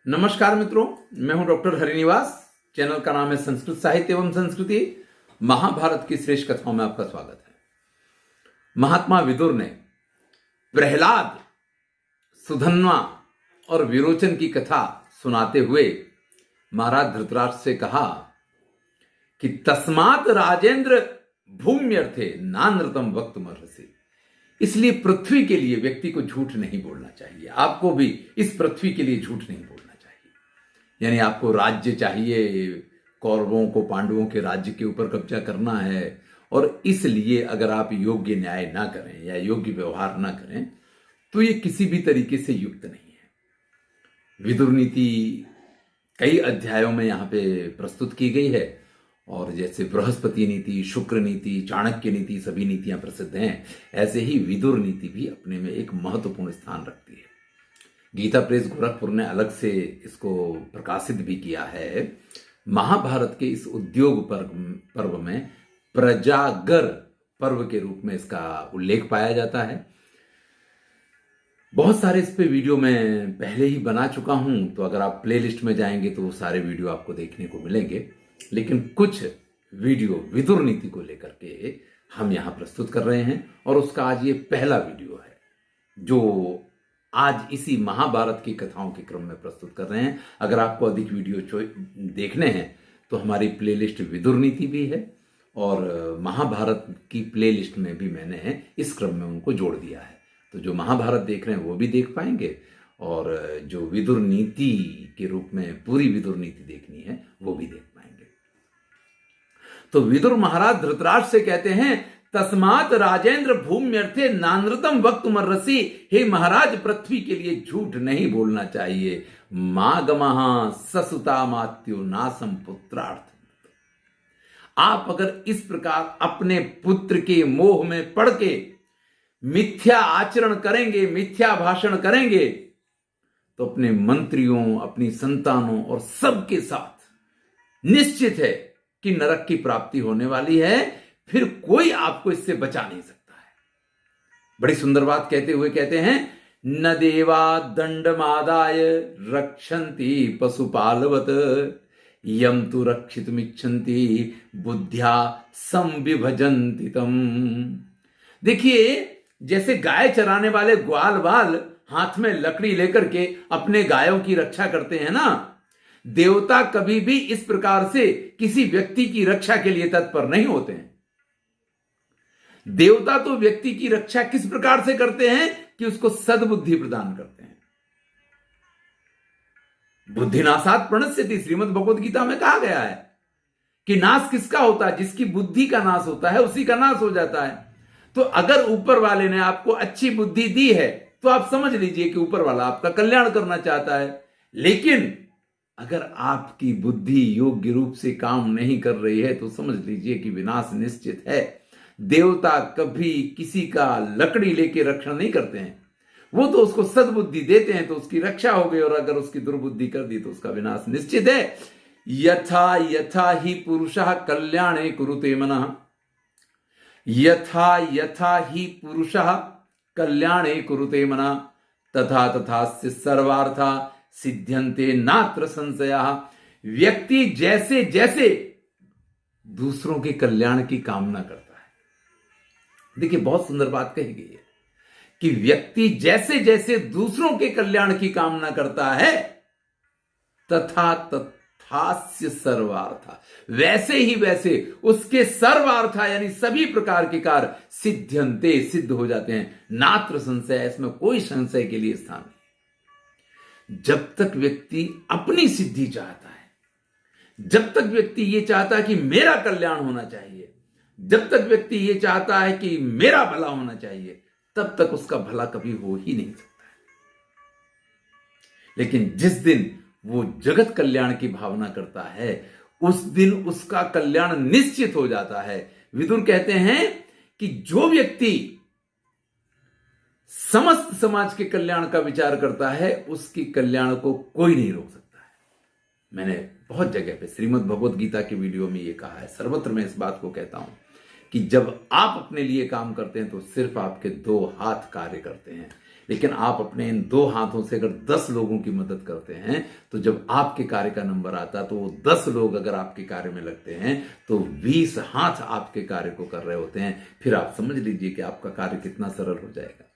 नमस्कार मित्रों, मैं हूं डॉक्टर हरिनिवास। चैनल का नाम है संस्कृत साहित्य एवं संस्कृति। महाभारत की श्रेष्ठ कथाओं में आपका स्वागत है। महात्मा विदुर ने प्रहलाद, सुधन्वा और विरोचन की कथा सुनाते हुए महाराज धृतराष्ट्र से कहा कि तस्मात् राजेंद्र भूम्यर्थे नानृतम वक्तुमर्हसि। इसलिए पृथ्वी के लिए व्यक्ति को झूठ नहीं बोलना चाहिए। आपको भी इस पृथ्वी के लिए झूठ नहीं बोलना चाहिए। यानी आपको राज्य चाहिए, कौरवों को पांडवों के राज्य के ऊपर कब्जा करना है, और इसलिए अगर आप योग्य न्याय ना करें या योग्य व्यवहार ना करें तो ये किसी भी तरीके से युक्त नहीं है। विदुर नीति कई अध्यायों में यहां पे प्रस्तुत की गई है, और जैसे बृहस्पति नीति, शुक्र नीति, चाणक्य नीति सभी नीतियां प्रसिद्ध हैं, ऐसे ही विदुर नीति भी अपने में एक महत्वपूर्ण स्थान रखती है। गीता प्रेस गोरखपुर ने अलग से इसको प्रकाशित भी किया है। महाभारत के इस उद्योग पर्व में प्रजागर पर्व के रूप में इसका उल्लेख पाया जाता है। बहुत सारे इस पे वीडियो मैं पहले ही बना चुका हूं, तो अगर आप प्लेलिस्ट में जाएंगे तो वो सारे वीडियो आपको देखने को मिलेंगे। लेकिन कुछ वीडियो विदुर नीति को लेकर के हम यहां प्रस्तुत कर रहे हैं, और उसका आज ये पहला वीडियो है जो आज इसी महाभारत की कथाओं के क्रम में प्रस्तुत कर रहे हैं। अगर आपको अधिक वीडियो देखने हैं तो हमारी प्लेलिस्ट विदुर नीति भी है, और महाभारत की प्लेलिस्ट में भी मैंने इस क्रम में उनको जोड़ दिया है। तो जो महाभारत देख रहे हैं वो भी देख पाएंगे, और जो विदुर नीति के रूप में पूरी विदुर नीति देखनी है वो भी देख पाएंगे। तो विदुर महाराज धृतराष्ट्र से कहते हैं, तस्मात् राजेंद्र भूम्यर्थे नानृतम वक्तुमर्हसि। हे महाराज, पृथ्वी के लिए झूठ नहीं बोलना चाहिए। मागमः ससुता मात्यु नासम पुत्रार्थ। आप अगर इस प्रकार अपने पुत्र के मोह में पड़ के मिथ्या आचरण करेंगे, मिथ्या भाषण करेंगे, तो अपने मंत्रियों, अपनी संतानों और सबके साथ निश्चित है कि नरक की प्राप्ति होने वाली है। फिर कोई आपको इससे बचा नहीं सकता है। बड़ी सुंदर बात कहते हुए कहते हैं, न देवा दंडमादाय रक्षन्ति पशुपालवत यम तु रक्षितुमिच्छन्ति बुद्ध्या संविभजन्ति तम। देखिए, जैसे गाय चराने वाले ग्वाल वाल हाथ में लकड़ी लेकर के अपने गायों की रक्षा करते हैं ना, देवता कभी भी इस प्रकार से किसी व्यक्ति की रक्षा के लिए तत्पर नहीं होते हैं। देवता तो व्यक्ति की रक्षा किस प्रकार से करते हैं कि उसको सद्बुद्धि प्रदान करते हैं। बुद्धिनाशात् प्रणश्यति, श्रीमद् भगवद गीता में कहा गया है कि नाश किसका होता है? जिसकी बुद्धि का नाश होता है उसी का नाश हो जाता है। तो अगर ऊपर वाले ने आपको अच्छी बुद्धि दी है तो आप समझ लीजिए कि ऊपर वाला आपका कल्याण करना चाहता है। लेकिन अगर आपकी बुद्धि योग्य रूप से काम नहीं कर रही है तो समझ लीजिए कि विनाश निश्चित है। देवता कभी किसी का लकड़ी लेके रक्षा नहीं करते हैं, वो तो उसको सद्बुद्धि देते हैं तो उसकी रक्षा हो गई, और अगर उसकी दुर्बुद्धि कर दी तो उसका विनाश निश्चित है। यथा यथा ही पुरुषः कल्याणे कुरुते मनः, यथा यथा ही पुरुषः कल्याणे कुरुते मनः तथा तथास्य सर्वार्था सिद्ध्यन्ते नात्र संशयः। व्यक्ति जैसे जैसे दूसरों के कल्याण की कामना करता है, देखिए बहुत सुंदर बात कही गई है कि व्यक्ति जैसे जैसे दूसरों के कल्याण की कामना करता है तथा तथास्य सर्वार्था, वैसे ही वैसे उसके सर्वार्था यानी सभी प्रकार के कार्य सिद्ध्यन्ते, सिद्ध हो जाते हैं। नात्र संशय, इसमें कोई संशय के लिए स्थान नहीं। जब तक व्यक्ति अपनी सिद्धि चाहता है, जब तक व्यक्ति ये चाहता है कि मेरा कल्याण होना चाहिए, जब तक व्यक्ति ये चाहता है कि मेरा भला होना चाहिए, तब तक उसका भला कभी हो ही नहीं सकता है। लेकिन जिस दिन वो जगत कल्याण की भावना करता है उस दिन उसका कल्याण निश्चित हो जाता है। विदुर कहते हैं कि जो व्यक्ति समस्त समाज के कल्याण का विचार करता है उसकी कल्याण को कोई नहीं रोक सकता है। मैंने बहुत जगह पे श्रीमद् भगवद गीता के वीडियो में ये कहा है, सर्वत्र मैं इस बात को कहता हूं कि जब आप अपने लिए काम करते हैं तो सिर्फ आपके दो हाथ कार्य करते हैं। लेकिन आप अपने इन 2 हाथों से अगर 10 लोगों की मदद करते हैं तो जब आपके कार्य का नंबर आता है तो वो 10 लोग अगर आपके कार्य में लगते हैं तो 20 हाथ आपके कार्य को कर रहे होते हैं। फिर आप समझ लीजिए कि आपका कार्य कितना सरल हो जाएगा।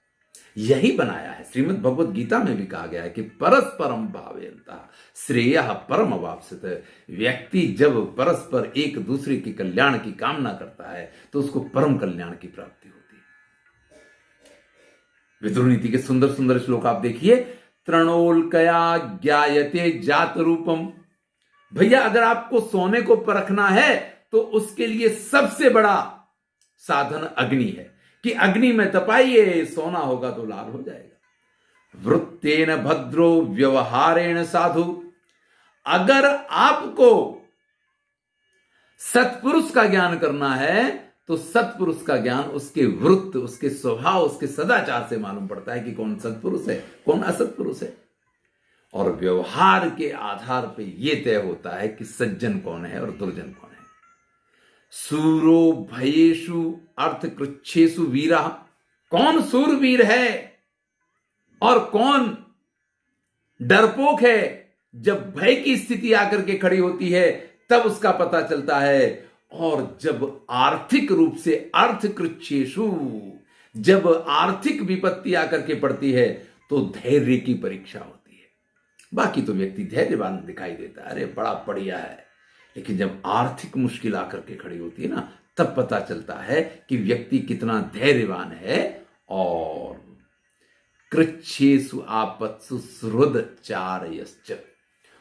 यही बनाया है, श्रीमद् भगवद गीता में भी कहा गया है कि परस्परम भावयन्तः श्रेयः परम अवाप्स्यत। व्यक्ति जब परस्पर एक दूसरे के कल्याण की कामना करता है तो उसको परम कल्याण की प्राप्ति होती है। विदुर नीति के सुंदर सुंदर श्लोक आप देखिए। तृणोल्कया ज्ञायते जात रूपम। भैया अगर आपको सोने को परखना है तो उसके लिए सबसे बड़ा साधन अग्नि है कि अग्नि में तपाइए, सोना होगा तो लाल हो जाएगा। वृत्तेन भद्रो व्यवहारेण साधु। अगर आपको सत्पुरुष का ज्ञान करना है तो सत्पुरुष का ज्ञान उसके वृत्त, उसके स्वभाव, उसके सदाचार से मालूम पड़ता है कि कौन सत्पुरुष है, कौन असत्पुरुष है। और व्यवहार के आधार पर यह तय होता है कि सज्जन कौन है और दुर्जन कौन है। सूरो भयेषु अर्थ कृच्छेषु वीरा। कौन सूरवीर है और कौन डरपोक है, जब भय की स्थिति आकर के खड़ी होती है तब उसका पता चलता है। और जब आर्थिक रूप से अर्थ कृच्छेषु, जब आर्थिक विपत्ति आकर के पड़ती है तो धैर्य की परीक्षा होती है। बाकी तो व्यक्ति धैर्यवान दिखाई देता है, अरे बड़ा बढ़िया है, लेकिन जब आर्थिक मुश्किल आकर के खड़ी होती है ना तब पता चलता है कि व्यक्ति कितना धैर्यवान है। और कृच्छेषु आपत्सु सुहृद चारयश्च।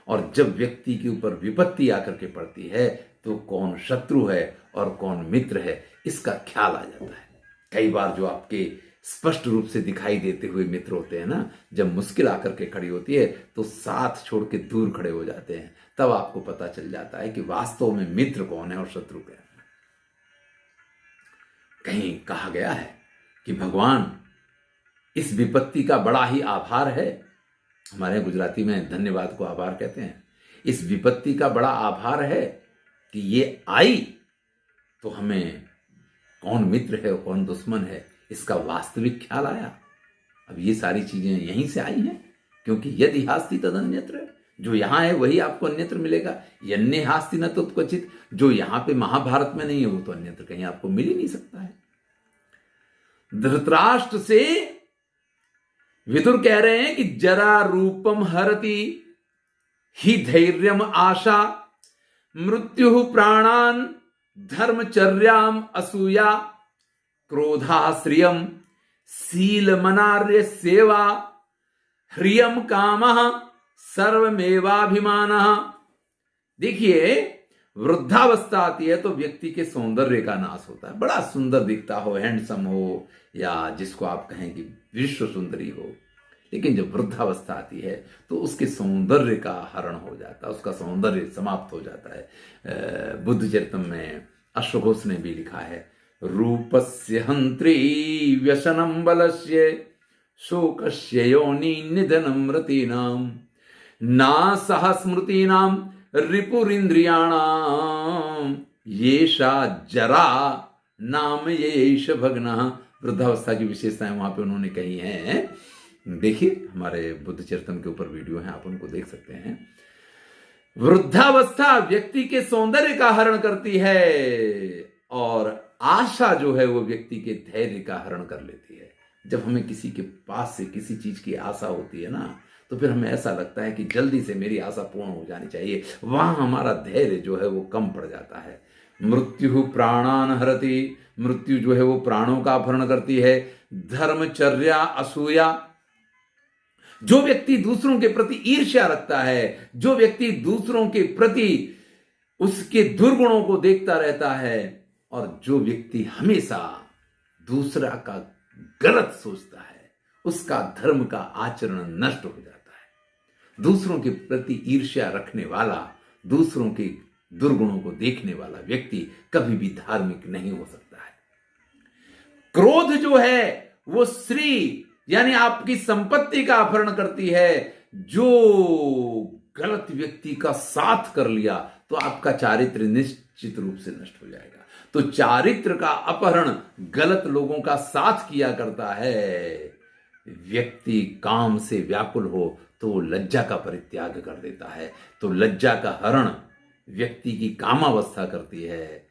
और जब व्यक्ति के ऊपर विपत्ति आकर के पड़ती है तो कौन शत्रु है और कौन मित्र है इसका ख्याल आ जाता है। कई बार जो आपके स्पष्ट रूप से दिखाई देते हुए मित्र होते हैं ना, जब मुश्किल आकर के खड़ी होती है तो साथ छोड़ के दूर खड़े हो जाते हैं। तब आपको पता चल जाता है कि वास्तव में मित्र कौन है और शत्रु कौन है। कहीं कहा गया है कि भगवान इस विपत्ति का बड़ा ही आभार है। हमारे गुजराती में धन्यवाद को आभार कहते हैं। इस विपत्ति का बड़ा आभार है कि ये आई तो हमें कौन मित्र है और कौन दुश्मन है इसका वास्तविक ख्याल आया। अब ये सारी चीजें यहीं से आई हैं, क्योंकि यदि हास्ति तदन्यत्र। जो यहां है वही आपको अन्यत्र मिलेगा। यन्ने हास्ति न तो क्वचित। जो यहां पे महाभारत में नहीं है वो तो अन्यत्र कहीं आपको मिल ही नहीं सकता है। धृतराष्ट्र से विदुर कह रहे हैं कि जरा रूपम हरति ही धैर्यम आशा मृत्यु प्राणान धर्मचर्याम असूया क्रोधाश्रियम शीलमनार्य सेवा ह्रियम कामः सर्वमेवाभिमानः। देखिए वृद्धावस्था आती है तो व्यक्ति के सौंदर्य का नाश होता है। बड़ा सुंदर दिखता हो, हैंडसम हो, या जिसको आप कहें कि विश्व सुंदरी हो, लेकिन जब वृद्धावस्था आती है तो उसके सौंदर्य का हरण हो जाता है, उसका सौंदर्य समाप्त हो जाता है। बुद्ध चरितम में अश्वघोष ने भी लिखा है, रूपस्य हंत्री व्यसनम बलस्य शोकस्य योनि निधनम रतीनाम ना सह स्मृतीनाम रिपुरिंद्रियाणाम येषा जरा नाम येष भग्नः। वृद्धावस्था की विशेषताएं वहां पे उन्होंने कही हैं। देखिए हमारे बुद्ध चरितम के ऊपर वीडियो है, आप उनको देख सकते हैं। वृद्धावस्था व्यक्ति के सौंदर्य का हरण करती है और आशा जो है वो व्यक्ति के धैर्य का हरण कर लेती है। जब हमें किसी के पास से किसी चीज की आशा होती है ना तो फिर हमें ऐसा लगता है कि जल्दी से मेरी आशा पूर्ण हो जानी चाहिए। वहां हमारा धैर्य जो है वो कम पड़ जाता है। मृत्यु प्राणान हरति। मृत्यु जो है वो प्राणों का अपहरण करती है। धर्मचर्या असूया। जो व्यक्ति दूसरों के प्रति ईर्ष्या रखता है, जो व्यक्ति दूसरों के प्रति उसके दुर्गुणों को देखता रहता है, और जो व्यक्ति हमेशा दूसरा का गलत सोचता है, उसका धर्म का आचरण नष्ट हो जाता है। दूसरों के प्रति ईर्ष्या रखने वाला, दूसरों के दुर्गुणों को देखने वाला व्यक्ति कभी भी धार्मिक नहीं हो सकता है। क्रोध जो है वो श्री यानी आपकी संपत्ति का अपहरण करती है। जो गलत व्यक्ति का साथ कर लिया तो आपका चारित्र निश्चित रूप से नष्ट हो जाएगा। तो चारित्र का अपहरण गलत लोगों का साथ किया करता है। व्यक्ति काम से व्याकुल हो तो वो लज्जा का परित्याग कर देता है, तो लज्जा का हरण व्यक्ति की कामावस्था करती है।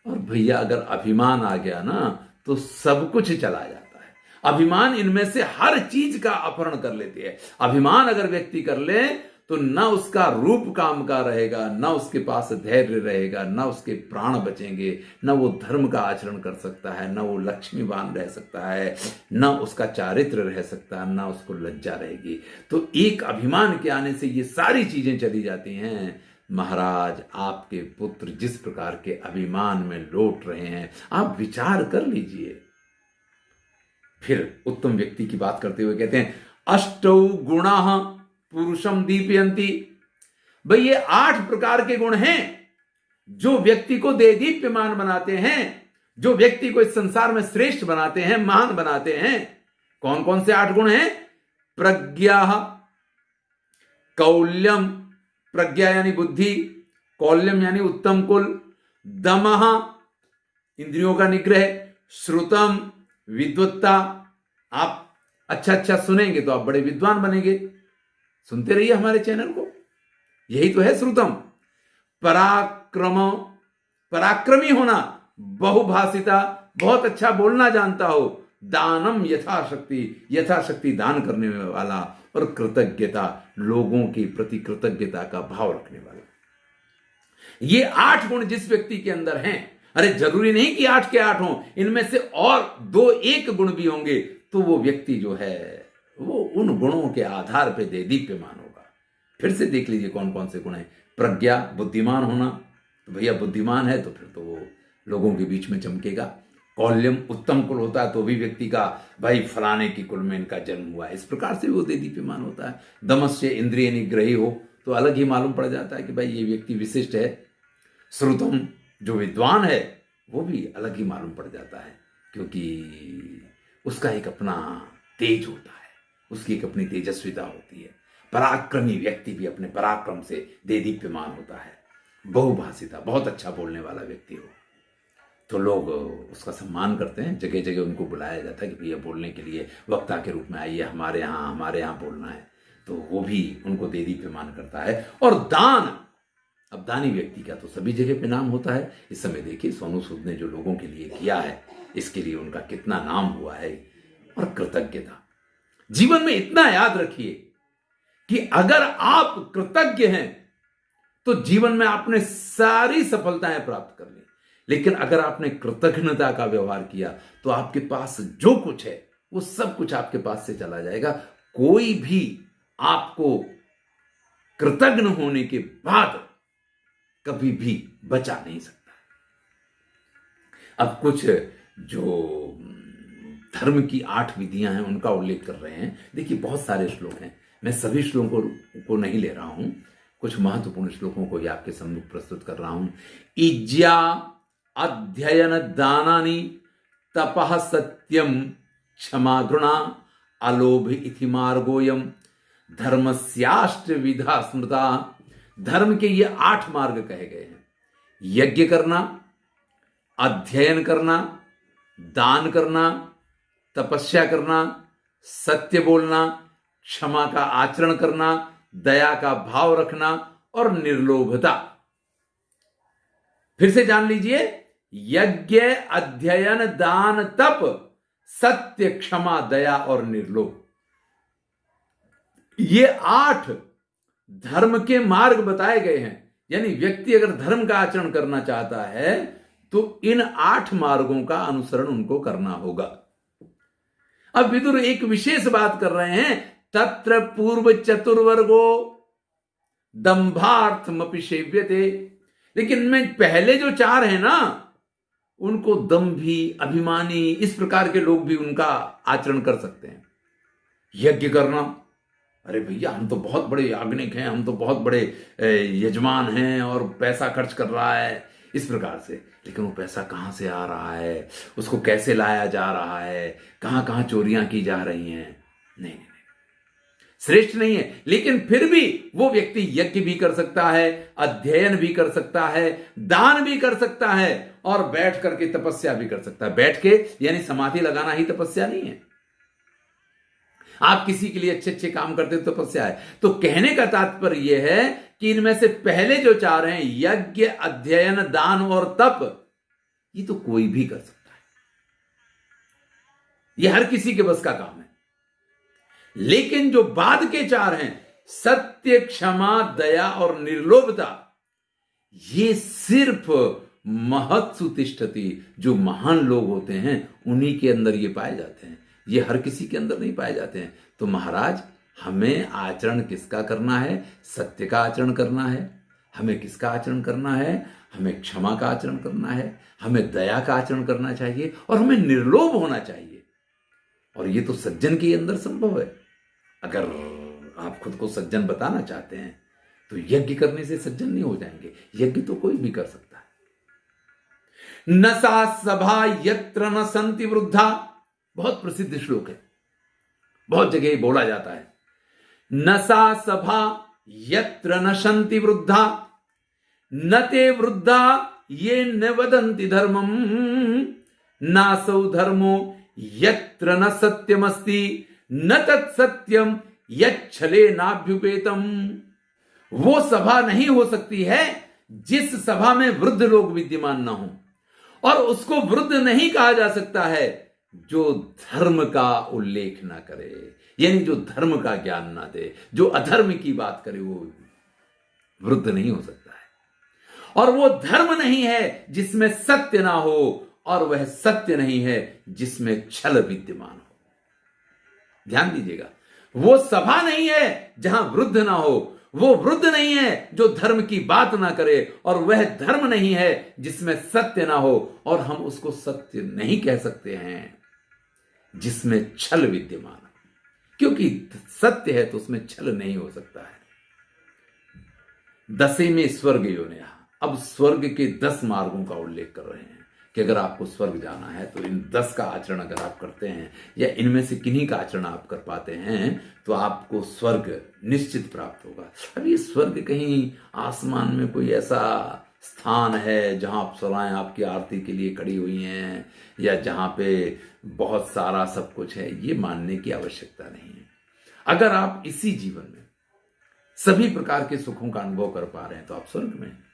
और भैया अगर अभिमान आ गया ना तो सब कुछ चला जाता है। अभिमान इनमें से हर चीज का अपहरण कर लेती है। अभिमान अगर व्यक्ति कर ले तो न उसका रूप काम का रहेगा, न उसके पास धैर्य रहेगा, न उसके प्राण बचेंगे, न वो धर्म का आचरण कर सकता है, न वो लक्ष्मीवान रह सकता है, न उसका चारित्र रह सकता है, न उसको लज्जा रहेगी। तो एक अभिमान के आने से ये सारी चीजें चली जाती हैं। महाराज, आपके पुत्र जिस प्रकार के अभिमान में लौट रहे हैं, आप विचार कर लीजिए। फिर उत्तम व्यक्ति की बात करते हुए कहते हैं, अष्टौ गुणाः पुरुषम दीपयंती। भाई ये 8 प्रकार के गुण हैं जो व्यक्ति को देदीप्यमान बनाते हैं, जो व्यक्ति को इस संसार में श्रेष्ठ बनाते हैं, महान बनाते हैं। कौन कौन से 8 गुण हैं? प्रज्ञा, कौल्यम, प्रज्ञा यानी बुद्धि, कौल्यम यानी उत्तम कुल, दमः इंद्रियों का निग्रह, श्रुतम विद्वत्ता। आप अच्छा अच्छा सुनेंगे तो आप बड़े विद्वान बनेंगे। सुनते रहिए हमारे चैनल को, यही तो है श्रुतम। पराक्रम, पराक्रमी होना, बहुभाषिता, बहुत अच्छा बोलना जानता हो। दानम यथाशक्ति, यथाशक्ति दान करने वाला। और कृतज्ञता, लोगों के प्रति कृतज्ञता का भाव रखने वाला। ये 8 गुण जिस व्यक्ति के अंदर हैं, अरे जरूरी नहीं कि 8 के 8 हों, इनमें से और 2-1 गुण भी होंगे तो वो व्यक्ति जो है वो उन गुणों के आधार पे देदीप्यमान होगा। फिर से देख लीजिए कौन कौन से गुण हैं। प्रज्ञा, बुद्धिमान होना, तो भैया बुद्धिमान है तो फिर तो वो लोगों के बीच में चमकेगा। कौल्यम, उत्तम कुल होता है तो भी व्यक्ति का भाई फलाने की कुल में इनका जन्म हुआ है, इस प्रकार से वो देदीप्यमान होता है। दमस्य, इंद्रिय निग्रही हो तो अलग ही मालूम पड़ जाता है कि भाई ये व्यक्ति विशिष्ट है। श्रुतम, जो विद्वान है वो भी अलग ही मालूम पड़ जाता है, क्योंकि उसका एक अपना तेज होता है, उसकी एक अपनी तेजस्विता होती है। पराक्रमी व्यक्ति भी अपने पराक्रम से देदीप्यमान होता है। बहुभाषिता, बहुत अच्छा बोलने वाला व्यक्ति हो तो लोग उसका सम्मान करते हैं, जगह जगह उनको बुलाया जाता है कि भैया बोलने के लिए वक्ता के रूप में आइए, हमारे यहाँ बोलना है, तो वो भी उनको देदीप्यमान करता है। और दान, अब दानी व्यक्ति का तो सभी जगह पे नाम होता है। इस समय देखिए सोनू सूद ने जो लोगों के लिए किया है, इसके लिए उनका कितना नाम हुआ है। और कृतज्ञता, जीवन में इतना याद रखिए कि अगर आप कृतज्ञ हैं तो जीवन में आपने सारी सफलताएं प्राप्त कर ली, लेकिन अगर आपने कृतज्ञता का व्यवहार किया तो आपके पास जो कुछ है वो सब कुछ आपके पास से चला जाएगा। कोई भी आपको कृतज्ञ होने के बाद कभी भी बचा नहीं सकता। अब कुछ जो धर्म की 8 विधियां हैं उनका उल्लेख कर रहे हैं। देखिए बहुत सारे श्लोक हैं, मैं सभी श्लोकों को नहीं ले रहा हूं, कुछ महत्वपूर्ण श्लोकों को ही आपके सम्मुख प्रस्तुत कर रहा हूं। इज्या अध्ययन दानानि तपः सत्यम क्षमा घृणा अलोभ इति मार्गोयम धर्मस्याष्ट विधा स्मृता। धर्म के ये 8 मार्ग कहे गए हैं। यज्ञ करना, अध्ययन करना, दान करना, तपस्या करना, सत्य बोलना, क्षमा का आचरण करना, दया का भाव रखना और निर्लोभता। फिर से जान लीजिए, यज्ञ, अध्ययन, दान, तप, सत्य, क्षमा, दया और निर्लोभ, ये 8 धर्म के मार्ग बताए गए हैं। यानी व्यक्ति अगर धर्म का आचरण करना चाहता है तो इन 8 मार्गों का अनुसरण उनको करना होगा। अब विदुर एक विशेष बात कर रहे हैं, तत्र पूर्व चतुर्वर्गो दंभार्थमपि सेव्यते। लेकिन इनमें पहले जो 4 हैं ना, उनको दंभी, अभिमानी, इस प्रकार के लोग भी उनका आचरण कर सकते हैं। यज्ञ करना, अरे भैया हम तो बहुत बड़े याज्ञनिक हैं, हम तो बहुत बड़े यजमान हैं और पैसा खर्च कर रहा है, इस प्रकार से। लेकिन वो पैसा कहां से आ रहा है, उसको कैसे लाया जा रहा है, कहां कहां चोरियां की जा रही हैं, नहीं, श्रेष्ठ नहीं है। लेकिन फिर भी वो व्यक्ति यज्ञ भी कर सकता है, अध्ययन भी कर सकता है, दान भी कर सकता है और बैठ करके तपस्या भी कर सकता है। बैठ के यानी समाधि लगाना ही तपस्या नहीं है। आप किसी के लिए अच्छे अच्छे काम करते हो, तपस्या है। तो कहने का तात्पर्य यह है कि इनमें से पहले जो चार हैं, यज्ञ, अध्ययन, दान और तप, ये तो कोई भी कर सकता है, ये हर किसी के बस का काम है। लेकिन जो बाद के चार हैं, सत्य, क्षमा, दया और निर्लोभता, ये सिर्फ महत्सु तिष्ठति, जो महान लोग होते हैं उन्हीं के अंदर ये पाए जाते हैं, ये हर किसी के अंदर नहीं पाए जाते हैं। तो महाराज, हमें आचरण किसका करना है? सत्य का आचरण करना है। हमें किसका आचरण करना है? हमें क्षमा का आचरण करना है, हमें दया का आचरण करना चाहिए और हमें निर्लोभ होना चाहिए। और ये तो सज्जन के अंदर संभव है। अगर आप खुद को सज्जन बताना चाहते हैं तो यज्ञ करने से सज्जन नहीं हो जाएंगे, यज्ञ तो कोई भी कर सकता है। न सा सभा यत्र न संति वृद्धा, बहुत प्रसिद्ध श्लोक है, बहुत जगह बोला जाता है। न सा सभा यत्र न संति वृद्धा, न ते वृद्धा ये न वदन्ति धर्मम, नासौ धर्मो यत्र न सत्यमस्ति, न तत्सत्यम यच्छले नाभ्युपेतम। वो सभा नहीं हो सकती है जिस सभा में वृद्ध लोग विद्यमान ना हो, और उसको वृद्ध नहीं कहा जा सकता है जो धर्म का उल्लेख ना करे, यानी जो धर्म का ज्ञान ना दे, जो अधर्म की बात करे, वो वृद्ध नहीं हो सकता है। और वो धर्म नहीं है जिसमें सत्य ना हो, और वह सत्य नहीं है जिसमें छल विद्यमान हो। ध्यान दीजिएगा, वो सभा नहीं है जहां वृद्ध ना हो, वो वृद्ध नहीं है जो धर्म की बात ना करे, और वह धर्म नहीं है जिसमें सत्य ना हो, और हम उसको सत्य नहीं कह सकते हैं जिसमें छल विद्यमान हो, क्योंकि सत्य है तो उसमें छल नहीं हो सकता है। 10 में स्वर्ग योनिया, अब स्वर्ग के 10 मार्गों का उल्लेख कर रहे हैं कि अगर आपको स्वर्ग जाना है तो इन 10 का आचरण अगर आप करते हैं, या इनमें से किन्हीं का आचरण आप कर पाते हैं, तो आपको स्वर्ग निश्चित प्राप्त होगा। अब ये स्वर्ग कहीं आसमान में कोई ऐसा स्थान है जहां अप्सराएं आपकी आरती के लिए खड़ी हुई हैं, या जहां पे बहुत सारा सब कुछ है, ये मानने की आवश्यकता नहीं है। अगर आप इसी जीवन में सभी प्रकार के सुखों का अनुभव कर पा रहे हैं तो आप स्वर्ग में हैं,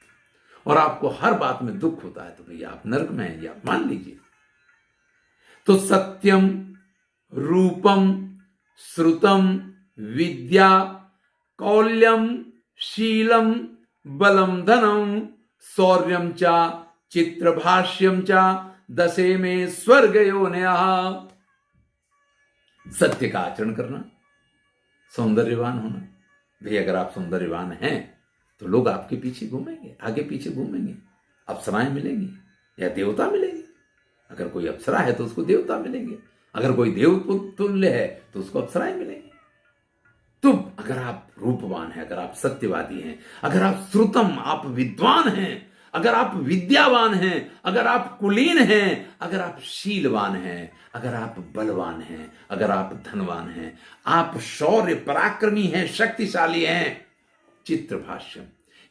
और आपको हर बात में दुख होता है तो भैया आप नरक में हैं, ये आप मान लीजिए। तो सत्यम, रूपम, श्रुतम, विद्या, कौल्यम, शीलम, बलम, धनम, शौर्यम चा, चित्रभाष्यम चा, 10 में स्वर्ग योनिया। सत्य का आचरण करना, सौंदर्यवान होना। भैया अगर आप सौंदर्यवान हैं तो लोग आपके पीछे घूमेंगे, आगे पीछे घूमेंगे, अप्सराएं मिलेंगी या देवता मिलेंगे। अगर कोई अप्सरा है तो उसको देवता मिलेंगे, अगर कोई देव तुल्य है तो उसको अप्सराएं मिलेंगी। तो अगर आप रूपवान हैं, अगर आप सत्यवादी हैं, अगर आप श्रुतम, आप विद्वान हैं, अगर आप विद्यावान हैं, अगर आप कुलीन हैं, अगर आप शीलवान हैं, अगर आप बलवान हैं, अगर आप धनवान हैं, आप शौर्य पराक्रमी हैं, शक्तिशाली हैं, चित्रभाष्यम,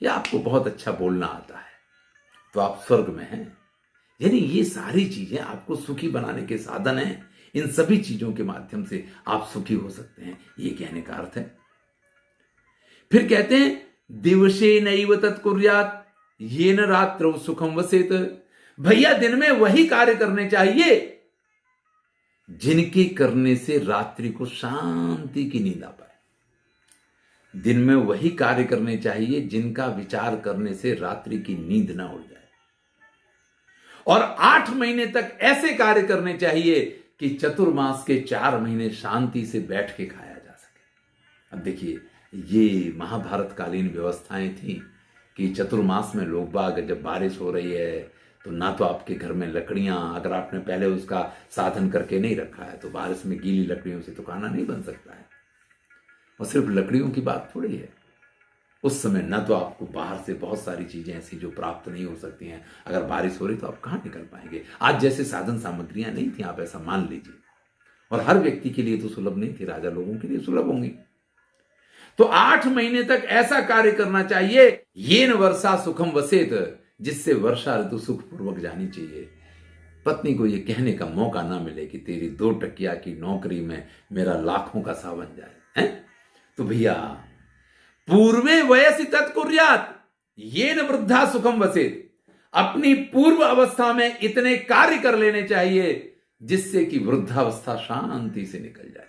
या आपको बहुत अच्छा बोलना आता है, तो आप स्वर्ग में हैं। यानी ये सारी चीजें आपको सुखी बनाने के साधन हैं। इन सभी चीजों के माध्यम से आप सुखी हो सकते हैं, ये कहने का अर्थ है। फिर कहते हैं दिवसे नैव तत्कुर्यात् येन रात्रौ सुखम वसेत। भैया दिन में वही कार्य करने चाहिए जिनके करने से रात्रि को शांति की नींद आ पाए। दिन में वही कार्य करने चाहिए जिनका विचार करने से रात्रि की नींद ना उड़ जाए, और 8 महीने तक ऐसे कार्य करने चाहिए कि चतुर्मास के 4 महीने शांति से बैठ के खाया जा सके। अब देखिए, ये महाभारत कालीन व्यवस्थाएं थी कि चतुर्मास में लोग बाग, जब बारिश हो रही है तो ना तो आपके घर में लकड़ियां, अगर आपने पहले उसका साधन करके नहीं रखा है तो बारिश में गीली लकड़ियों से तो खाना नहीं बन सकता है। और सिर्फ लकड़ियों की बात थोड़ी है, उस समय न तो आपको बाहर से बहुत सारी चीजें ऐसी जो प्राप्त नहीं हो सकती हैं, अगर बारिश हो रही तो आप कहां निकल पाएंगे। आज जैसे साधन सामग्रियां नहीं थी, आप ऐसा मान लीजिए, और हर व्यक्ति के लिए तो सुलभ नहीं थी, राजा लोगों के लिए सुलभ होंगी। तो 8 महीने तक ऐसा कार्य करना चाहिए, येन वर्षा सुखम वसेत, जिससे वर्षा ऋतु सुखपूर्वक जानी चाहिए। पत्नी को ये कहने का मौका ना मिले कि तेरी 2 टकिया की नौकरी में मेरा लाखों का सा बन जाए, हैं? तो भैया पूर्वे वयसि तत्कुर्यात् येन वृद्धा सुखम वसेत, अपनी पूर्व अवस्था में इतने कार्य कर लेने चाहिए जिससे कि वृद्धावस्था शांति से निकल जाए।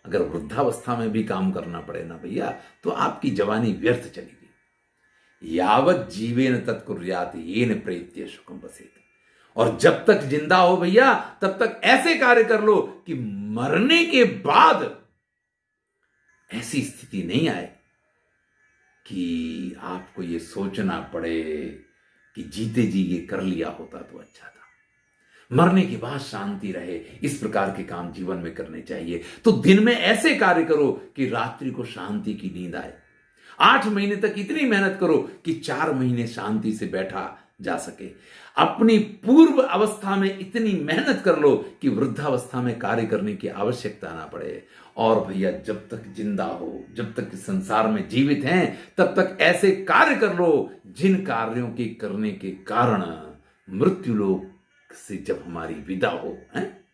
अगर वृद्धावस्था में भी काम करना पड़े ना भैया, तो आपकी जवानी व्यर्थ चलेगी। यावत जीवेन तत्कुर्यात् येन प्रेत्य सुखम वसेत, और जब तक जिंदा हो भैया तब तक ऐसे कार्य कर लो कि मरने के बाद ऐसी स्थिति नहीं आए कि आपको ये सोचना पड़े कि जीते जी ये कर लिया होता तो अच्छा था। मरने के बाद शांति रहे, इस प्रकार के काम जीवन में करने चाहिए। तो दिन में ऐसे कार्य करो कि रात्रि को शांति की नींद आए। 8 महीने तक इतनी मेहनत करो कि 4 महीने शांति से बैठा जा सके। अपनी पूर्व अवस्था में इतनी मेहनत कर लो कि वृद्धावस्था में कार्य करने की आवश्यकता ना पड़े। और भैया जब तक जिंदा हो, जब तक इस संसार में जीवित हैं, तब तक ऐसे कार्य कर लो जिन कार्यों के करने के कारण मृत्यु लोक से जब हमारी विदा हो, हैं,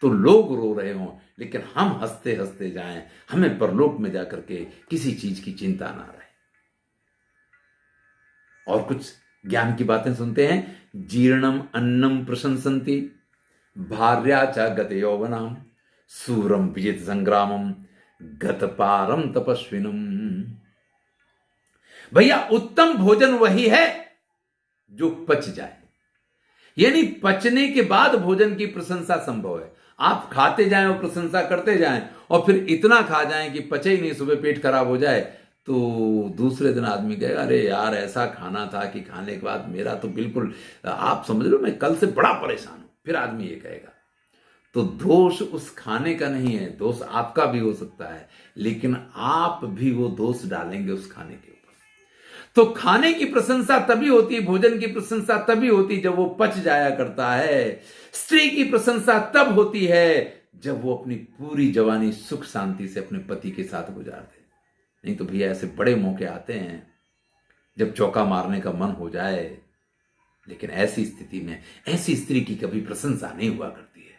तो लोग रो रहे हों लेकिन हम हंसते हंसते जाएं, हमें परलोक में जाकर के किसी चीज की चिंता ना रहे। और कुछ ज्ञान की बातें सुनते हैं। जीर्णम अन्नम प्रशंसन्ति भार्या च गत यौवनम सूरम विजित संग्रामम गतपारम तपस्विनम। भैया उत्तम भोजन वही है जो पच जाए, यानी पचने के बाद भोजन की प्रशंसा संभव है। आप खाते जाएं और प्रशंसा करते जाएं और फिर इतना खा जाएं कि पचे ही नहीं, सुबह पेट खराब हो जाए, तो दूसरे दिन आदमी कहेगा अरे यार ऐसा खाना था कि खाने के बाद मेरा तो बिल्कुल, आप समझ लो मैं कल से बड़ा परेशान हूं, फिर आदमी ये कहेगा। तो दोष उस खाने का नहीं है, दोष आपका भी हो सकता है, लेकिन आप भी वो दोष डालेंगे उस खाने के ऊपर। तो खाने की प्रशंसा तभी होती है, भोजन की प्रशंसा तभी होती है जब वो पच जाया करता है। स्त्री की प्रशंसा तब होती है जब वो अपनी पूरी जवानी सुख शांति से अपने पति के साथ गुजारते। नहीं तो भैया ऐसे बड़े मौके आते हैं जब चौका मारने का मन हो जाए, लेकिन ऐसी स्थिति में ऐसी स्त्री की कभी प्रशंसा नहीं हुआ करती है।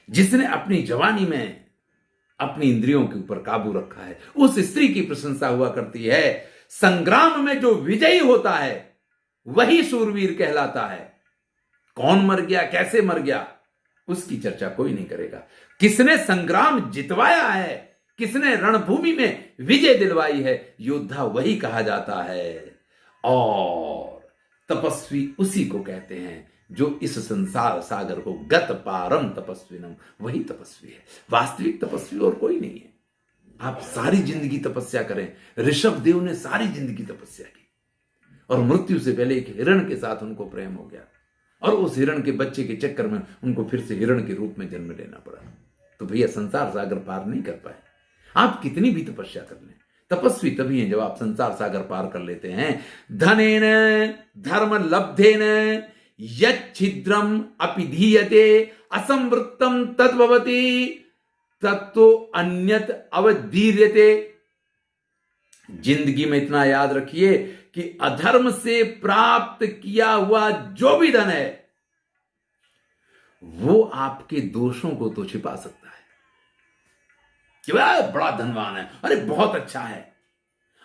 जिसने अपनी जवानी में अपनी इंद्रियों के ऊपर काबू रखा है, उस स्त्री की प्रशंसा हुआ करती है। संग्राम में जो विजयी होता है वही शूरवीर कहलाता है। कौन मर गया, कैसे मर गया, उसकी चर्चा कोई नहीं करेगा। किसने संग्राम जितवाया है, किसने रणभूमि में विजय दिलवाई है, योद्धा वही कहा जाता है। और तपस्वी उसी को कहते हैं जो इस संसार सागर को गत पारम तपस्विनम, वही तपस्वी है। वास्तविक तपस्वी और कोई नहीं है। आप सारी जिंदगी तपस्या करें। ऋषभ देव ने सारी जिंदगी तपस्या की और मृत्यु से पहले एक हिरण के साथ उनको प्रेम हो गया और उस हिरण के बच्चे के चक्कर में उनको फिर से हिरण के रूप में जन्म लेना पड़ा। तो भैया संसार सागर पार नहीं कर पाए। आप कितनी भी तपस्या कर लें, तपस्वी तभी हैं जब आप संसार सागर पार कर लेते हैं। धनेन धर्म लब्धेन यच्छिद्रम अपिधीयते असंवृत्तम तद्भवति तत्तो अन्यत अवधीर्यते। जिंदगी में इतना याद रखिए कि अधर्म से प्राप्त किया हुआ जो भी धन है वो आपके दोषों को तो छिपा सकता है कि वह बड़ा धनवान है, अरे बहुत अच्छा है।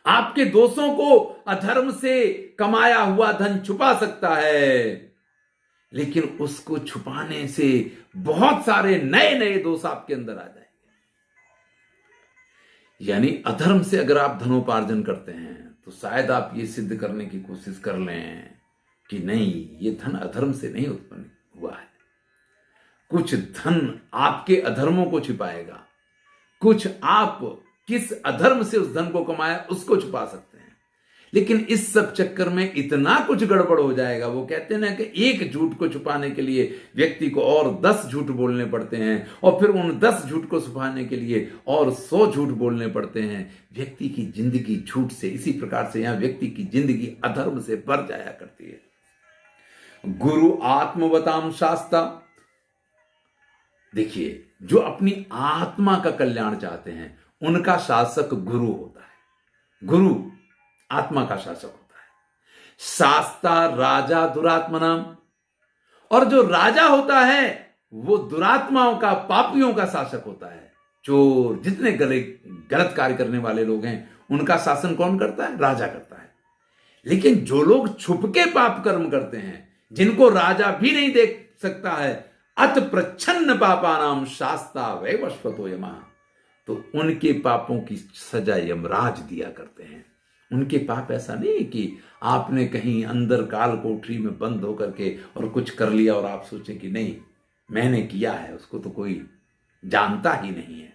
आपके दोषों को अधर्म से कमाया हुआ धन छुपा सकता है, लेकिन उसको छुपाने से बहुत सारे नए नए दोष आपके अंदर आ जाएंगे। यानी अधर्म से अगर आप धनोपार्जन करते हैं तो शायद आप ये सिद्ध करने की कोशिश कर लें कि नहीं, ये धन अधर्म से नहीं उत्पन्न हुआ है। कुछ धन आपके अधर्मों को छिपाएगा, कुछ आप किस अधर्म से उस धन को कमाया उसको छुपा सकते हैं। लेकिन इस सब चक्कर में इतना कुछ गड़बड़ हो जाएगा, वो कहते हैं ना कि एक झूठ को छुपाने के लिए व्यक्ति को और 10 झूठ बोलने पड़ते हैं और फिर उन 10 झूठ को छुपाने के लिए और 100 झूठ बोलने पड़ते हैं। व्यक्ति की जिंदगी झूठ से, इसी प्रकार से यहां व्यक्ति की जिंदगी अधर्म से भर जाया करती है। गुरु आत्मवताम शास्ता, देखिए जो अपनी आत्मा का कल्याण चाहते हैं उनका शासक गुरु होता है। गुरु आत्मा का शासक होता है। शास्ता राजा दुरात्मनाम, और जो राजा होता है वो दुरात्माओं का, पापियों का शासक होता है। चोर, जितने गलत कार्य करने वाले लोग हैं, उनका शासन कौन करता है? राजा करता है। लेकिन जो लोग छुप के पाप कर्म करते हैं, जिनको राजा भी नहीं देख सकता है, अत प्रच्छन्न पापानाम शास्ता वैवस्वतो यमः, तो उनके पापों की सजा यमराज दिया करते हैं। उनके पाप ऐसा नहीं कि आपने कहीं अंदर काल कोठरी में बंद होकर के और कुछ कर लिया और आप सोचें कि नहीं मैंने किया है, उसको तो कोई जानता ही नहीं है,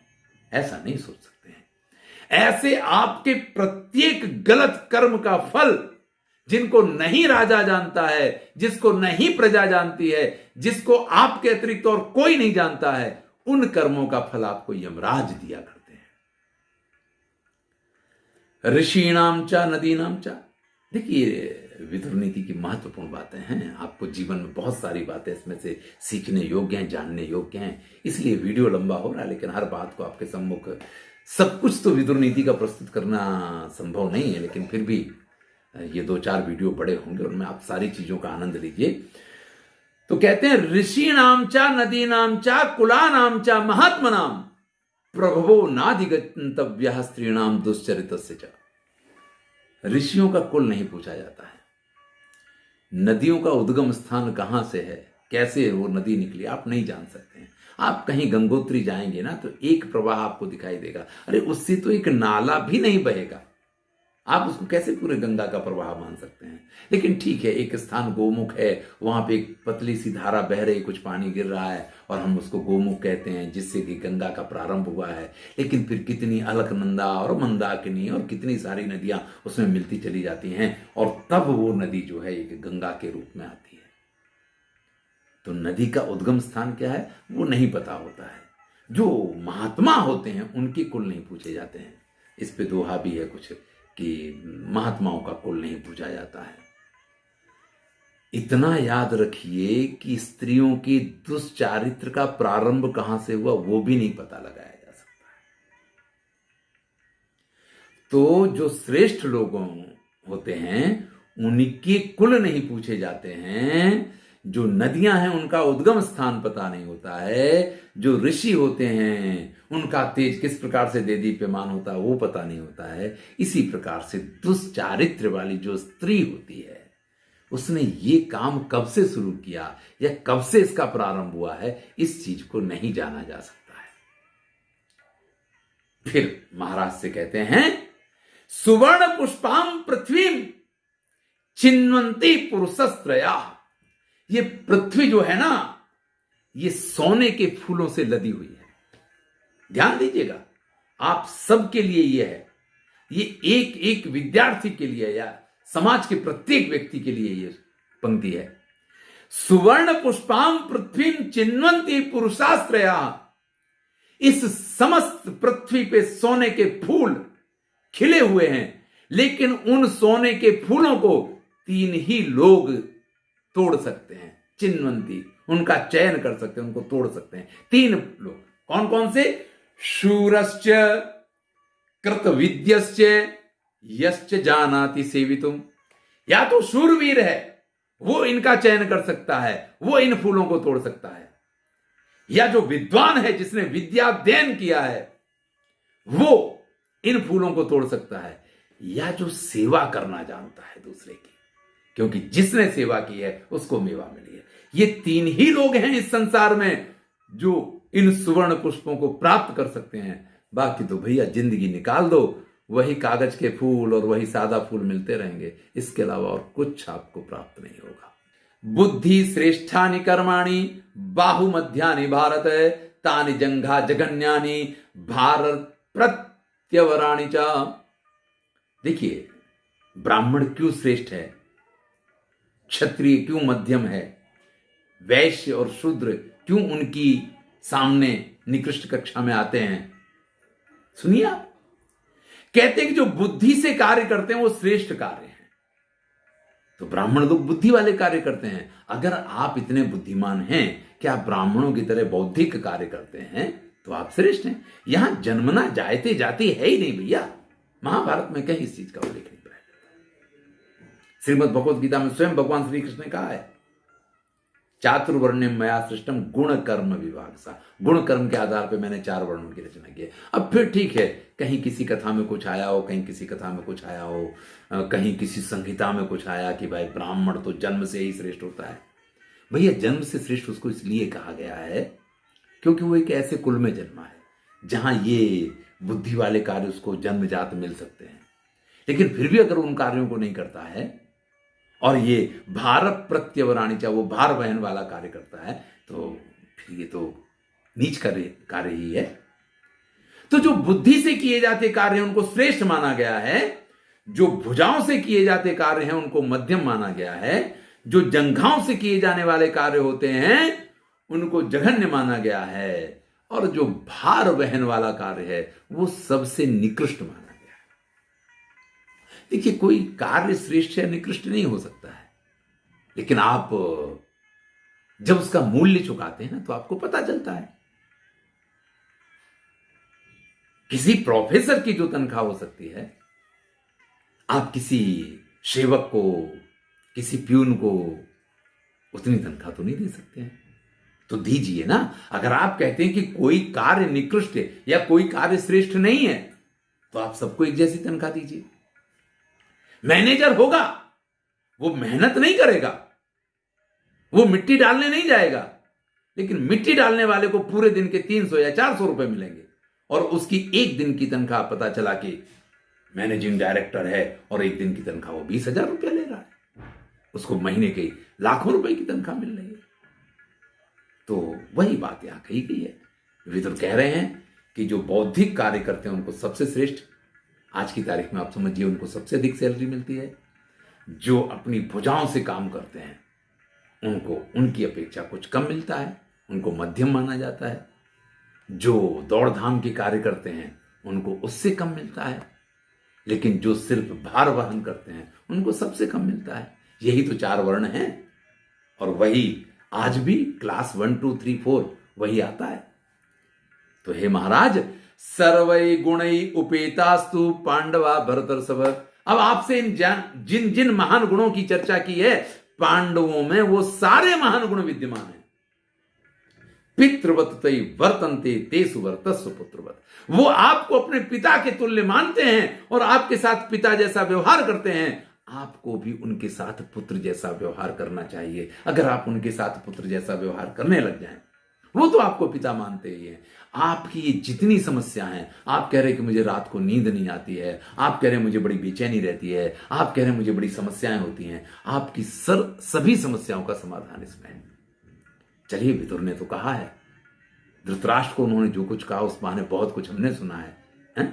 ऐसा नहीं सोच सकते हैं। ऐसे आपके प्रत्येक गलत कर्म का फल, जिनको नहीं राजा जानता है, जिसको नहीं प्रजा जानती है, जिसको आपके अतिरिक्त और कोई नहीं जानता है, उन कर्मों का फल आपको यमराज दिया करते हैं। ऋषिणाम चा नदीनाम चा। देखिए, विदुर नीति की महत्वपूर्ण बातें हैं। आपको जीवन में बहुत सारी बातें इसमें से सीखने योग्य हैं, जानने योग्य हैं। इसलिए वीडियो लंबा हो रहा है, लेकिन हर बात को आपके सम्मुख सब कुछ तो विदुर नीति का प्रस्तुत करना संभव नहीं है, लेकिन फिर भी ये 2-4 वीडियो बड़े होंगे, उनमें आप सारी चीजों का आनंद लीजिए। तो कहते हैं ऋषि नाम चा नदी नाम चा कुला नाम चा महात्मा नाम प्रभवो नाधिगंतव्य स्त्रीणाम दुश्चरितस्य च। ऋषियों का कुल नहीं पूछा जाता है, नदियों का उद्गम स्थान कहां से है, कैसे वो नदी निकली, आप नहीं जान सकते हैं। आप कहीं गंगोत्री जाएंगे ना, तो एक प्रवाह आपको दिखाई देगा, अरे उससे तो एक नाला भी नहीं बहेगा, आप उसको कैसे पूरे गंगा का प्रवाह मान सकते हैं। लेकिन ठीक है, एक स्थान गोमुख है, वहां पे एक पतली सी धारा बह रही, कुछ पानी गिर रहा है और हम उसको गोमुख कहते हैं, जिससे कि गंगा का प्रारंभ हुआ है। लेकिन फिर कितनी अलकनंदा और मंदाकिनी और कितनी सारी नदियां उसमें मिलती चली जाती हैं, और तब वो नदी जो है एक गंगा के रूप में आती है। तो नदी का उद्गम स्थान क्या है वो नहीं पता होता है। जो महात्मा होते हैं उनके कुल नहीं पूछे जाते हैं। इस पे दोहा भी है कुछ कि महात्माओं का कुल नहीं पूछा जाता है। इतना याद रखिए कि स्त्रियों की दुष्चारित्र का प्रारंभ कहां से हुआ वो भी नहीं पता लगाया जा सकता है। तो जो श्रेष्ठ लोग होते हैं उनके कुल नहीं पूछे जाते हैं। जो नदियां हैं उनका उद्गम स्थान पता नहीं होता है। जो ऋषि होते हैं उनका तेज किस प्रकार से देदीप्यमान होता है वो पता नहीं होता है। इसी प्रकार से दुष्चारित्र वाली जो स्त्री होती है उसने ये काम कब से शुरू किया या कब से इसका प्रारंभ हुआ है, इस चीज को नहीं जाना जा सकता है। फिर महाराज से कहते हैं सुवर्ण पुष्पाम पृथ्वी चिन्वंती पुरुषस्त्रया। ये पृथ्वी जो है ना ये सोने के फूलों से लदी हुई है। ध्यान दीजिएगा, आप सबके लिए ये है, ये एक एक विद्यार्थी के लिए या समाज के प्रत्येक व्यक्ति के लिए ये पंक्ति है। सुवर्ण पुष्पाम पृथ्वी चिन्वंती पुरुषास्त्रया। इस समस्त पृथ्वी पे सोने के फूल खिले हुए हैं, लेकिन उन सोने के फूलों को 3 ही लोग तोड़ सकते हैं। चिन्वंती, उनका चयन कर सकते हैं, उनको तोड़ सकते हैं 3 लोग। कौन कौन से? शूरश्च कृतविद्यश्च यश्च जानाति सेवितुम। या तो शूरवीर है वो इनका चयन कर सकता है, वो इन फूलों को तोड़ सकता है। या जो विद्वान है जिसने विद्या अध्ययन किया है वो इन फूलों को तोड़ सकता है। या जो सेवा करना जानता है दूसरे की, क्योंकि जिसने सेवा की है उसको मेवा मिली है। ये 3 ही लोग हैं इस संसार में जो इन सुवर्ण पुष्पों को प्राप्त कर सकते हैं। बाकी तो भैया जिंदगी निकाल दो, वही कागज के फूल और वही सादा फूल मिलते रहेंगे, इसके अलावा और कुछ आपको प्राप्त नहीं होगा। बुद्धि श्रेष्ठानि कर्माणि बाहु मध्यानि भारत तानि जंघा जगन्यानि भारत प्रत्यवराणि च। देखिए, ब्राह्मण क्यों श्रेष्ठ है, क्षत्रिय क्यों मध्यम है, वैश्य और शूद्र क्यों उनकी सामने निकृष्ट कक्षा में आते हैं। सुनिए, आप कहते हैं कि जो बुद्धि से कार्य करते हैं वो श्रेष्ठ कार्य है। तो ब्राह्मण लोग बुद्धि वाले कार्य करते हैं। अगर आप इतने बुद्धिमान हैं कि आप ब्राह्मणों की तरह बौद्धिक कार्य करते हैं तो आप श्रेष्ठ हैं। यहां जन्मना जायते जाती है ही नहीं भैया। महाभारत में कहीं इस चीज का उल्लेख नहीं पाया जाता। श्रीमद् भगवद गीता में स्वयं भगवान श्री कृष्ण ने कहा है चातुर्वर्ण्यम मया सृष्टम गुण कर्म विभाग सा। गुण कर्म के आधार पे मैंने 4 वर्णों की रचना की है। अब फिर ठीक है, कहीं किसी कथा में कुछ आया हो, कहीं किसी कथा में कुछ आया हो, कहीं किसी संहिता में कुछ आया कि भाई ब्राह्मण तो जन्म से ही श्रेष्ठ होता है। भैया जन्म से श्रेष्ठ उसको इसलिए कहा गया है क्योंकि वो एक ऐसे कुल में जन्मा है जहां ये बुद्धि वाले कार्य उसको जन्मजात मिल सकते हैं। लेकिन फिर भी अगर उन कार्यों को नहीं करता है और ये भार प्रत्यवराणिचा, वो भार वहन वाला कार्य करता है, तो फिर ये तो नीच कार्य ही है। तो जो बुद्धि से किए जाते कार्य उनको श्रेष्ठ माना गया है, जो भुजाओं से किए जाते कार्य हैं उनको मध्यम माना गया है, जो जंघाओं से किए जाने वाले कार्य होते हैं उनको जघन्य माना गया है, और जो भार वहन वाला कार्य है वो सबसे निकृष्ट माना गया है। देखिए, कोई कार्य श्रेष्ठ या निकृष्ट नहीं हो सकता है, लेकिन आप जब उसका मूल्य चुकाते हैं ना तो आपको पता चलता है। किसी प्रोफेसर की जो तनख्वाह हो सकती है, आप किसी सेवक को, किसी प्यून को उतनी तनख्वाह तो नहीं दे सकते हैं। तो दीजिए ना। अगर आप कहते हैं कि कोई कार्य निकृष्ट है या कोई कार्य श्रेष्ठ नहीं है, तो आप सबको एक जैसी तनख्वाह दीजिए। मैनेजर होगा, वो मेहनत नहीं करेगा, वो मिट्टी डालने नहीं जाएगा, लेकिन मिट्टी डालने वाले को पूरे दिन के 300 या 400 रुपए मिलेंगे, और उसकी एक दिन की तनख्वाह पता चला कि मैनेजिंग डायरेक्टर है और एक दिन की तनख्वाह वो 20,000 रुपया ले रहा है, उसको महीने के लाखों रुपए की तनख्वाह मिल रही है। तो वही बात यहां कही गई है। विदुर कह रहे हैं कि जो बौद्धिक कार्य करते हैं उनको सबसे श्रेष्ठ, आज की तारीख में आप समझिए उनको सबसे अधिक सैलरी मिलती है। जो अपनी भुजाओं से काम करते हैं उनको उनकी अपेक्षा कुछ कम मिलता है, उनको मध्यम माना जाता है। जो दौड़ धाम के कार्य करते हैं उनको उससे कम मिलता है, लेकिन जो सिर्फ भार वहन करते हैं उनको सबसे कम मिलता है। यही तो 4 वर्ण हैं, और वही आज भी क्लास 1 2 3 4 वही आता है। तो हे महाराज, सर्वै गुणै उपेतास्तु पांडवा भरतर्षभ। अब आपसे जिन जिन महान गुणों की चर्चा की है, पांडवों में वो सारे महान गुण विद्यमान हैं। पितृवत तै वर्तन्ते तेषु वर्तस्व पुत्रवत। वो आपको अपने पिता के तुल्य मानते हैं और आपके साथ पिता जैसा व्यवहार करते हैं। आपको भी उनके साथ पुत्र जैसा व्यवहार करना चाहिए। अगर आप उनके साथ पुत्र जैसा व्यवहार करने लग जाएं, वो तो आपको पिता मानते ही हैं। आपकी ये जितनी समस्या हैं, आप कह रहे कि मुझे रात को नींद नहीं आती है, आप कह रहे मुझे बड़ी बेचैनी रहती है, आप कह रहे मुझे बड़ी समस्याएं होती हैं, आपकी सभी समस्याओं का समाधान इसमें है। चलिए, विदुर ने तो कहा है, धृतराष्ट्र को उन्होंने जो कुछ कहा उस बहाने बहुत कुछ हमने सुना है?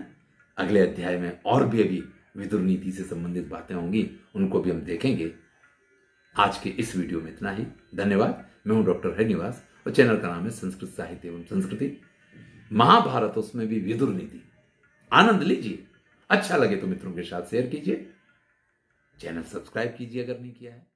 अगले अध्याय में और भी अभी विदुर नीति से संबंधित बातें होंगी, उनको भी हम देखेंगे। आज के इस वीडियो में इतना ही। धन्यवाद। मैं हूं डॉक्टर हरिनिवास और चैनल का नाम है संस्कृत साहित्य एवं संस्कृति। महाभारत, उसमें भी विदुर नीति। आनंद लीजिए। अच्छा लगे तो मित्रों के साथ शेयर कीजिए, चैनल सब्सक्राइब कीजिए अगर नहीं किया है।